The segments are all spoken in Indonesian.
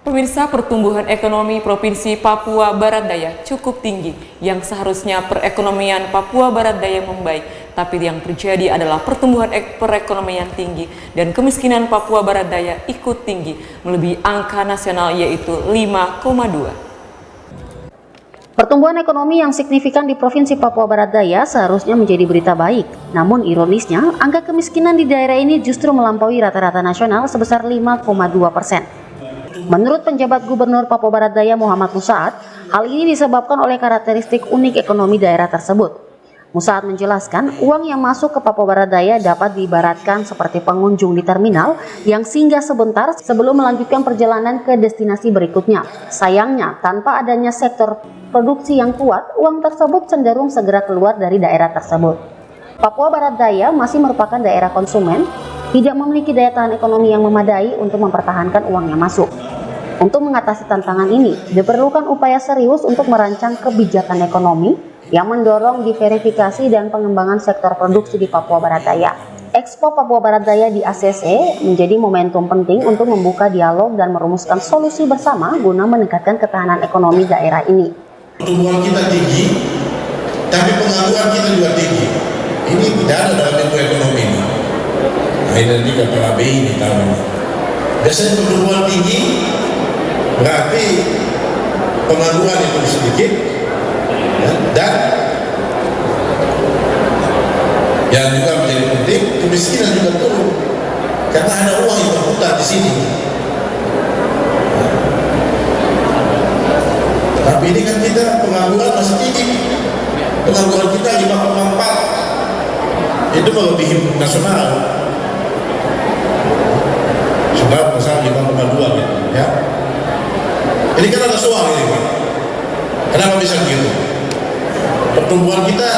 Pemirsa, pertumbuhan ekonomi Provinsi Papua Barat Daya cukup tinggi, yang seharusnya perekonomian Papua Barat Daya membaik, tapi yang terjadi adalah pertumbuhan perekonomian tinggi dan kemiskinan Papua Barat Daya ikut tinggi, melebihi angka nasional yaitu 5,2. Pertumbuhan ekonomi yang signifikan di Provinsi Papua Barat Daya seharusnya menjadi berita baik. Namun ironisnya, angka kemiskinan di daerah ini justru melampaui rata-rata nasional sebesar 5,2%. Menurut penjabat Gubernur Papua Barat Daya Muhammad Musaad, hal ini disebabkan oleh karakteristik unik ekonomi daerah tersebut. Musaad menjelaskan, uang yang masuk ke Papua Barat Daya dapat diibaratkan seperti pengunjung di terminal yang singgah sebentar sebelum melanjutkan perjalanan ke destinasi berikutnya. Sayangnya, tanpa adanya sektor produksi yang kuat, uang tersebut cenderung segera keluar dari daerah tersebut. Papua Barat Daya masih merupakan daerah konsumen, tidak memiliki daya tahan ekonomi yang memadai untuk mempertahankan uang yang masuk. Untuk mengatasi tantangan ini, diperlukan upaya serius untuk merancang kebijakan ekonomi yang mendorong diverifikasi dan pengembangan sektor produksi di Papua Barat Daya. Expo Papua Barat Daya di ACC menjadi momentum penting untuk membuka dialog dan merumuskan solusi bersama guna meningkatkan ketahanan ekonomi daerah ini. Pertumbuhan kita tinggi, tapi pengangguran kita juga tinggi. Ini tidak ada dalam ilmu ekonomi ini. Nah, ini nanti kata BI ini tahun ini. Biasanya pertumbuhan tinggi berarti pengangguran itu sedikit, ya, dan yang juga menjadi penting kemiskinan juga turun karena ada uang yang berputar di sini. Tapi ini kan kita pengangguran masih tinggi, pengangguran kita 5,4, itu melebihi nasional. Sudah besar 5,2 gitu, ya. Ini kan ada soal ini, Pak. Kenapa bisa begitu? Pertumbuhan kita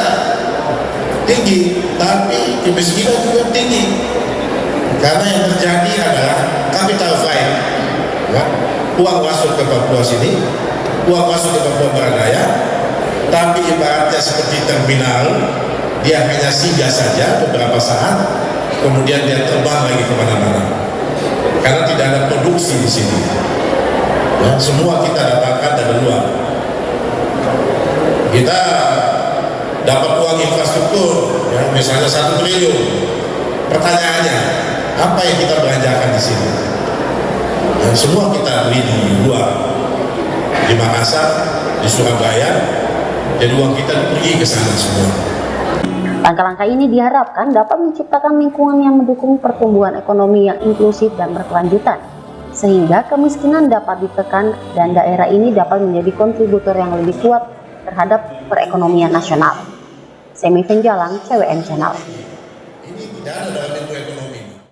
tinggi, tapi kemiskinan juga tinggi. Karena yang terjadi adalah capital flight, ya. Uang masuk ke Papua sini, uang masuk ke Papua Barat Daya, tapi ibaratnya seperti terminal, dia hanya singgah saja beberapa saat, kemudian dia terbang lagi kemana-mana. Karena tidak ada produksi di sini. Ya, semua kita dapatkan dari luar. Kita dapat uang infrastruktur, ya, misalnya 1 triliun. Pertanyaannya, apa yang kita belanjakan di sini? Ya, semua kita beli di luar, di Makassar, di Surabaya, jadi uang kita pergi ke sana semua. Langkah-langkah ini diharapkan dapat menciptakan lingkungan yang mendukung pertumbuhan ekonomi yang inklusif dan berkelanjutan, sehingga kemiskinan dapat ditekan dan daerah ini dapat menjadi kontributor yang lebih kuat terhadap perekonomian nasional. Semi Penjalang, CWN Channel. Ini tidak ada dalam ilmu ekonomi.